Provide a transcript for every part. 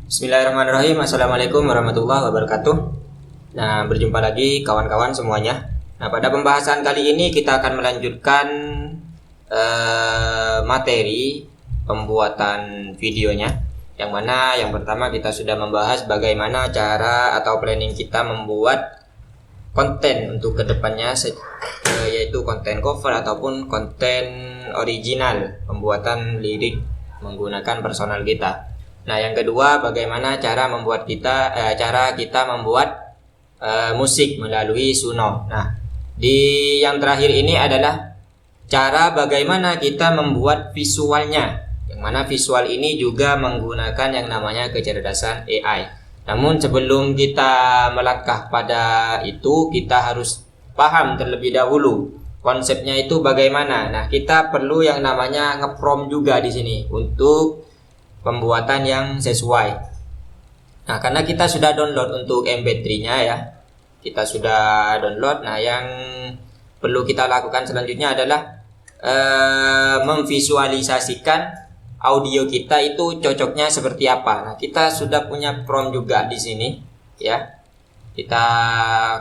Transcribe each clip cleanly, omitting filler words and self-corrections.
Bismillahirrahmanirrahim. Assalamualaikum warahmatullahi wabarakatuh. Nah, berjumpa lagi kawan-kawan semuanya. Nah, pada pembahasan kali ini kita akan melanjutkan materi pembuatan videonya. Yang mana yang pertama kita sudah membahas bagaimana cara atau planning kita membuat konten untuk kedepannya, yaitu konten cover ataupun konten original, pembuatan lirik menggunakan personal kita. Nah, yang kedua, bagaimana cara kita membuat musik melalui Suno. Nah, di yang terakhir ini adalah cara bagaimana kita membuat visualnya, yang mana visual ini juga menggunakan yang namanya kecerdasan AI. Namun sebelum kita melangkah pada itu, kita harus paham terlebih dahulu konsepnya itu bagaimana. Nah, kita perlu yang namanya nge-prompt juga di sini untuk pembuatan yang sesuai. Nah, karena kita sudah download untuk MP3-nya ya. Kita sudah download. Nah, yang perlu kita lakukan selanjutnya adalah memvisualisasikan audio kita itu cocoknya seperti apa. Nah, kita sudah punya prompt juga di sini ya. Kita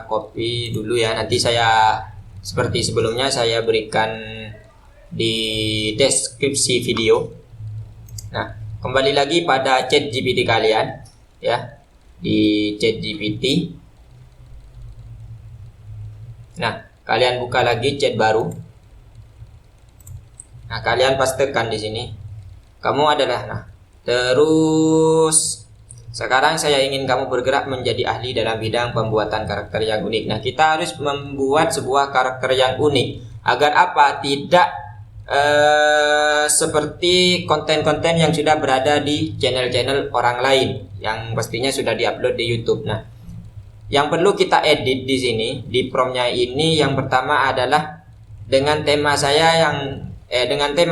copy dulu ya. Nanti saya seperti sebelumnya saya berikan di deskripsi video. Nah, kembali lagi pada ChatGPT kalian ya, di ChatGPT. Nah, kalian buka lagi chat baru. Nah, kalian pastikan di sini kamu adalah terus sekarang saya ingin kamu bergerak menjadi ahli dalam bidang pembuatan karakter yang unik. Nah, kita harus membuat sebuah karakter yang unik agar apa? Tidak seperti konten-konten yang sudah berada di channel-channel orang lain yang pastinya sudah diupload di YouTube. Nah, yang perlu kita edit di sini di promptnya ini, yang pertama adalah dengan tema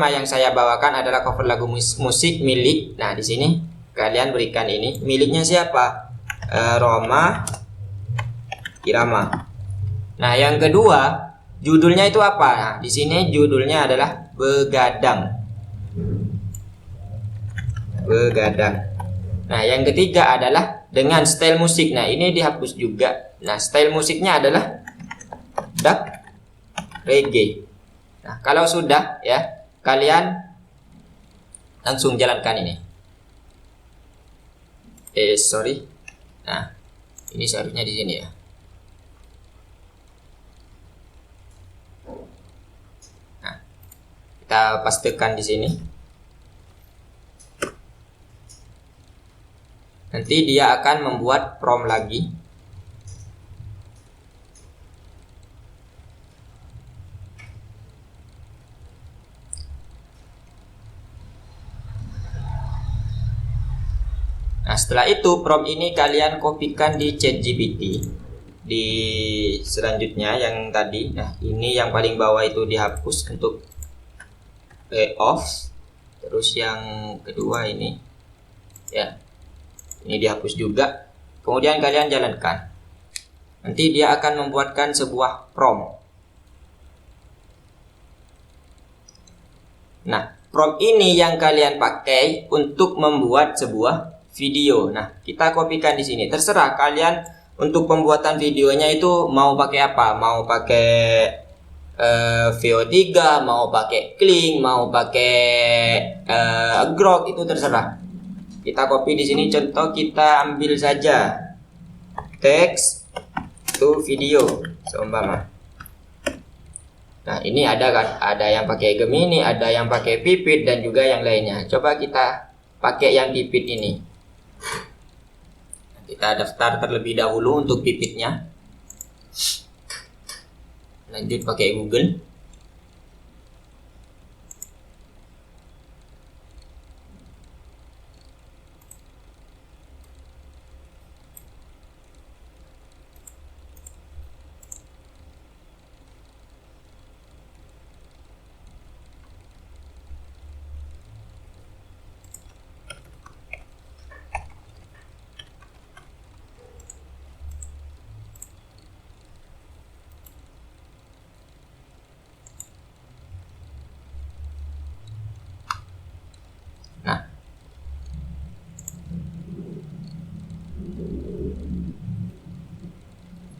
yang saya bawakan adalah cover lagu musik milik. Nah, di sini kalian berikan ini miliknya siapa? Rhoma Irama. Nah, yang kedua, judulnya itu apa? Nah, di sini judulnya adalah Begadang. Begadang. Nah, yang ketiga adalah dengan style musik. Nah, ini dihapus juga. Nah, style musiknya adalah dark reggae. Nah, kalau sudah ya, kalian langsung jalankan ini. Sorry. Nah, ini seharusnya di sini ya. Nah, kita pastikan di sini. Nanti dia akan membuat prompt lagi. Nah, setelah itu prompt ini kalian kopikan di ChatGPT di selanjutnya yang tadi. Nah, ini yang paling bawah itu dihapus untuk off. Terus yang kedua ini ya, ini dihapus juga. Kemudian kalian jalankan. Nanti dia akan membuatkan sebuah prompt. Nah, prompt ini yang kalian pakai untuk membuat sebuah video. Nah, kita kopikan di sini. Terserah kalian untuk pembuatan videonya itu mau pakai apa? Mau pakai VO3, mau pakai Kling, mau pakai Grok, itu terserah. Kita copy di sini. Contoh kita ambil saja teks to video seumpama. Nah, ini ada kan? Ada yang pakai Gemini, ada yang pakai Pipit dan juga yang lainnya. Coba kita pakai yang Pipit ini. Kita daftar terlebih dahulu untuk Pipitnya. Lanjut pakai Google.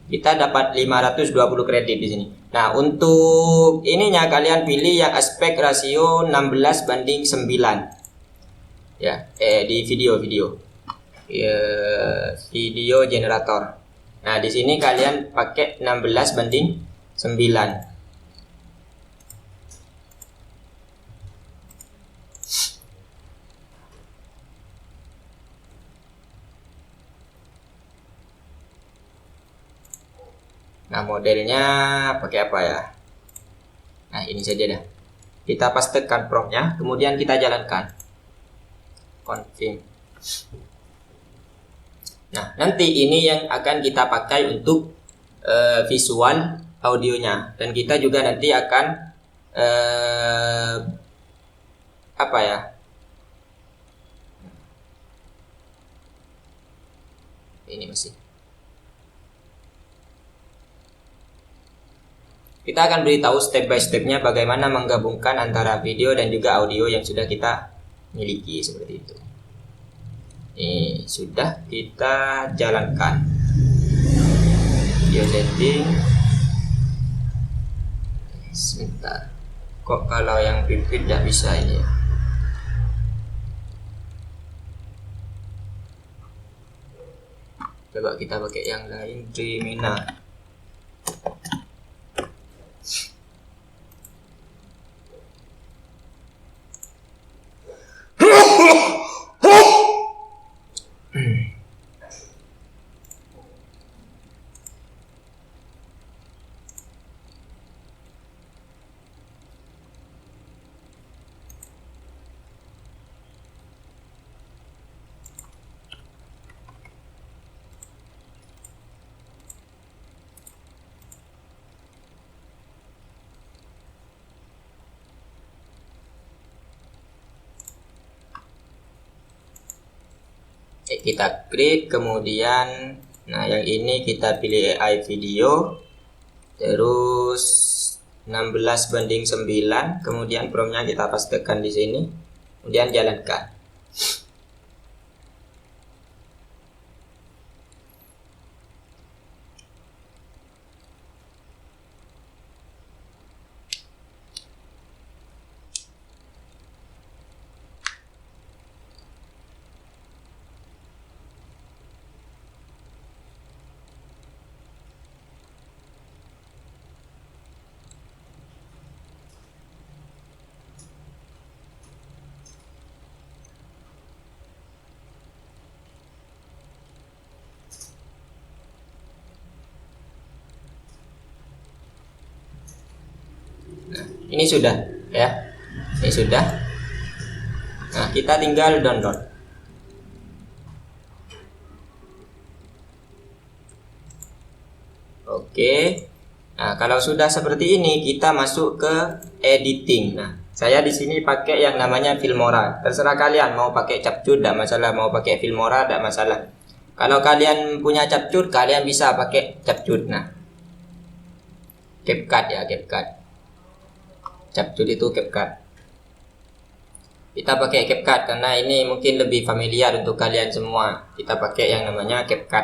kita dapat 520 kredit di sini. Nah, untuk ininya kalian pilih yang aspek rasio 16:9. Ya, di video generator. Nah, di sini kalian pakai 16:9. Nah, modelnya pakai apa ya? Nah, ini saja dah. Kita pastekan promptnya, kemudian kita jalankan. Confirm. Nah, nanti ini yang akan kita pakai untuk visual audionya, dan kita juga nanti akan apa ya? Ini masih. Kita akan beritahu step by stepnya bagaimana menggabungkan antara video dan juga audio yang sudah kita miliki seperti itu. Ini sudah kita jalankan. Video setting. Sebentar. Kok kalau yang pipit tidak bisa ini ya? Coba kita pakai yang lain, Dreamina. Kita klik, kemudian nah yang ini kita pilih AI video, terus 16:9, kemudian promptnya kita pastekan di sini, kemudian jalankan. Ini sudah ya, ini sudah. Nah, kita tinggal download. Oke. Nah, kalau sudah seperti ini, kita masuk ke editing. Nah, saya di sini pakai yang namanya Filmora. Terserah kalian mau pakai Capcut tidak masalah, mau pakai Filmora tidak masalah. Kalau kalian punya Capcut, kalian bisa pakai Capcut. Nah, CapCut ya, CapCut. Capcut itu CapCut. Kita pakai CapCut karena ini mungkin lebih familiar untuk kalian semua. Kita pakai yang namanya CapCut.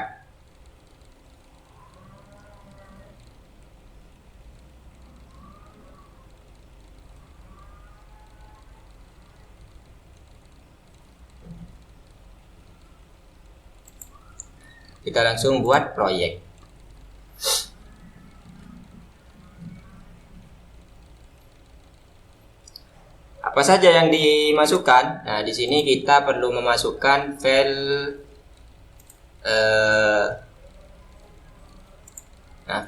Kita langsung buat proyek. Apa saja yang dimasukkan? Nah, di sini kita perlu memasukkan file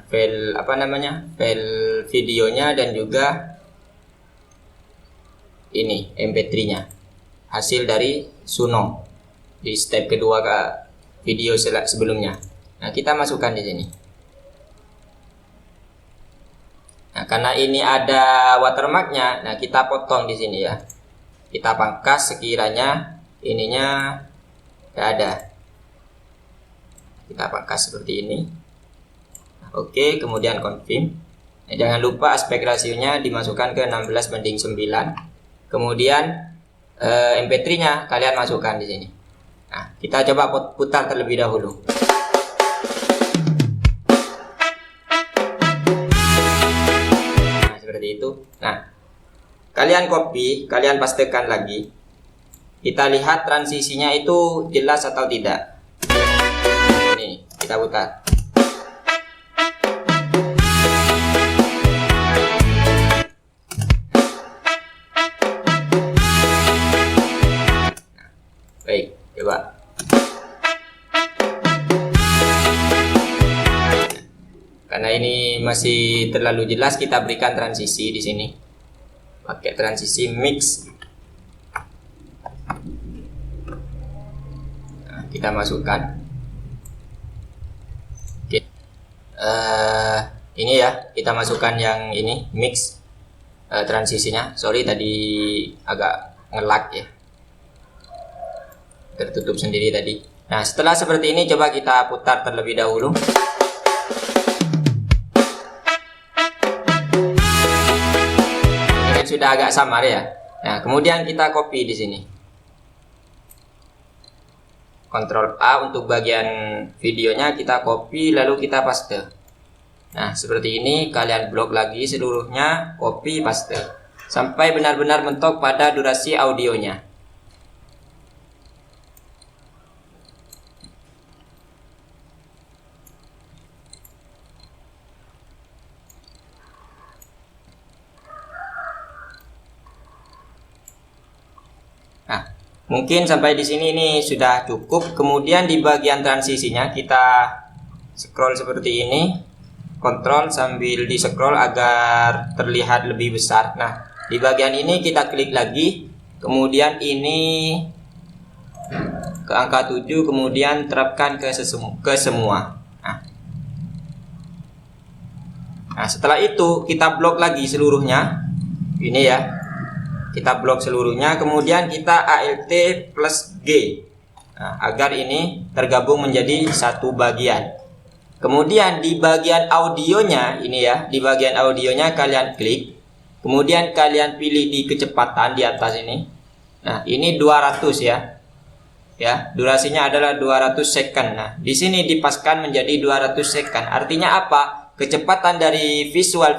file apa namanya? File videonya dan juga ini MP3-nya. Hasil dari Suno di step kedua ke video sebelumnya. Nah, kita masukkan di sini. Nah, karena ini ada watermarknya, nah kita potong di sini ya. Kita pangkas sekiranya ininya tidak ada. Kita pangkas seperti ini. Oke, kemudian confirm. Nah, jangan lupa aspek rasionya dimasukkan ke 16:9. Kemudian MP3-nya kalian masukkan di sini. Nah, kita coba putar terlebih dahulu. itu. Nah, kalian copy, kalian pastekan lagi. Kita lihat transisinya itu jelas atau tidak. Ini kita putar. Baik, coba. Karena ini masih terlalu jelas, kita berikan transisi di sini. Pakai transisi mix. Nah, kita masukkan. Oke. Ini ya, kita masukkan yang ini mix transisinya. Sorry tadi agak nge-lag ya. Tertutup sendiri tadi. Nah, setelah seperti ini coba kita putar terlebih dahulu. Ini kan sudah agak samar ya. Nah, kemudian kita copy di sini. Ctrl A untuk bagian videonya kita copy lalu kita paste. Nah, seperti ini kalian blok lagi seluruhnya, copy paste sampai benar-benar mentok pada durasi audionya. Nah, mungkin sampai di sini ini sudah cukup. Kemudian di bagian transisinya kita scroll seperti ini, kontrol sambil di scroll agar terlihat lebih besar. Nah, di bagian ini kita klik lagi, kemudian ini ke angka 7, kemudian terapkan ke semua. Nah, setelah itu kita blok lagi seluruhnya. Ini ya. Kita blok seluruhnya, kemudian kita Alt plus G, nah, agar ini tergabung menjadi satu bagian. Kemudian di bagian audionya ini ya, di bagian audionya kalian klik, kemudian kalian pilih di kecepatan di atas ini. Nah, ini 200 ya. Ya, durasinya adalah 200 second. Nah, di sini dipaskan menjadi 200 second. Artinya apa? Kecepatan dari visual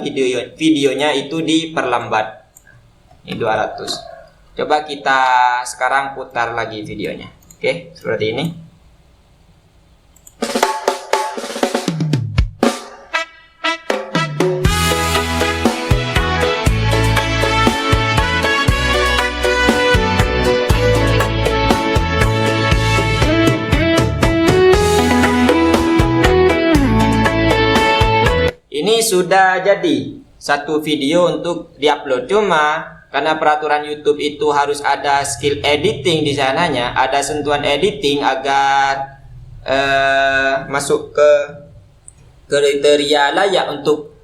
videonya itu diperlambat. Ini 200. Coba kita sekarang putar lagi videonya. Oke, seperti ini. Ini sudah jadi satu video untuk diupload, cuma karena peraturan YouTube itu harus ada skill editing di sananya, ada sentuhan editing agar masuk ke kriteria layak untuk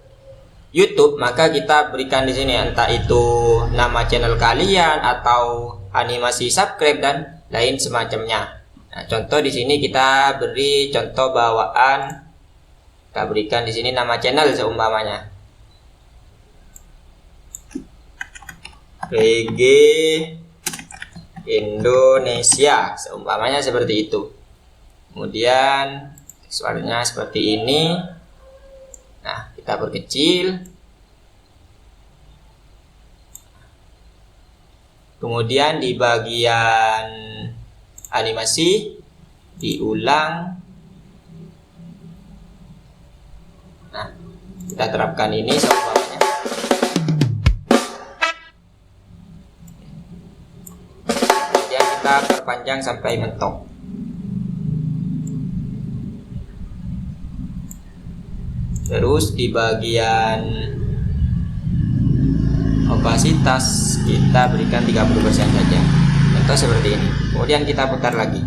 YouTube, maka kita berikan di sini entah itu nama channel kalian atau animasi subscribe dan lain semacamnya. Nah, contoh di sini kita beri contoh bawaan, kita berikan di sini nama channel seumpamanya. PG Indonesia seumpamanya seperti itu. Kemudian suaranya seperti ini. Nah, kita perkecil. Kemudian di bagian animasi diulang. Nah, kita terapkan ini seumpamanya. Perpanjang sampai mentok. Terus di bagian opasitas kita berikan 30% saja. Contoh seperti ini. Kemudian kita putar lagi.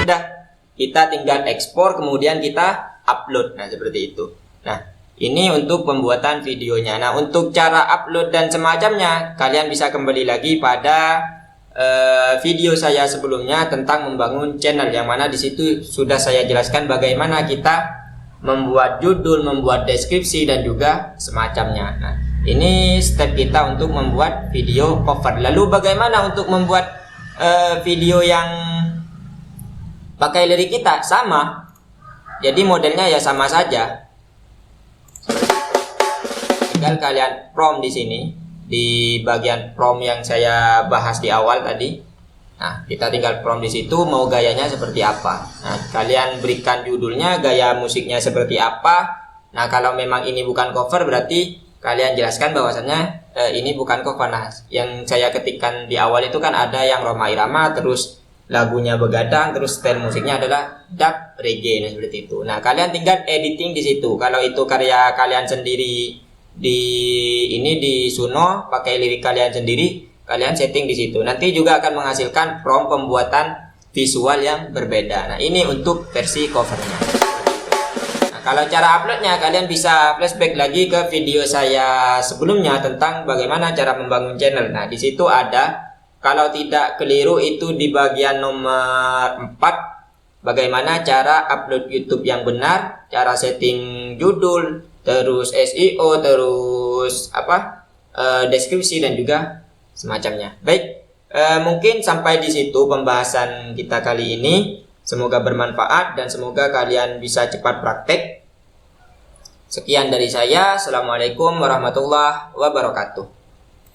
Sudah, kita tinggal ekspor kemudian kita upload. Nah, seperti itu. Nah, ini untuk pembuatan videonya. Nah, untuk cara upload dan semacamnya, kalian bisa kembali lagi pada video saya sebelumnya tentang membangun channel, yang mana di situ sudah saya jelaskan bagaimana kita membuat judul, membuat deskripsi dan juga semacamnya. Nah, ini step kita untuk membuat video cover. Lalu bagaimana untuk membuat video yang pakai lirik kita sama. Jadi modelnya ya sama saja. Tinggal kalian prompt di sini, di bagian prompt yang saya bahas di awal tadi. Nah, kita tinggal prompt di situ mau gayanya seperti apa. Nah, kalian berikan judulnya, gaya musiknya seperti apa. Nah, kalau memang ini bukan cover berarti kalian jelaskan bahwasannya ini bukan cover. Nah, yang saya ketikkan di awal itu kan ada yang Rhoma Irama, terus lagunya begadang, terus style musiknya adalah dub reggae, nah, seperti itu. Nah, kalian tinggal editing di situ. Kalau itu karya kalian sendiri di Suno, pakai lirik kalian sendiri, kalian setting di situ. Nanti juga akan menghasilkan prompt pembuatan visual yang berbeda. Nah, ini untuk versi covernya. Nah, kalau cara uploadnya, kalian bisa flashback lagi ke video saya sebelumnya tentang bagaimana cara membangun channel. Nah, di situ ada, kalau tidak keliru itu di bagian nomor 4, bagaimana cara upload YouTube yang benar, cara setting judul, terus SEO, terus deskripsi dan juga semacamnya. Baik, mungkin sampai di situ pembahasan kita kali ini. Semoga bermanfaat dan semoga kalian bisa cepat praktek. Sekian dari saya. Assalamualaikum warahmatullahi wabarakatuh.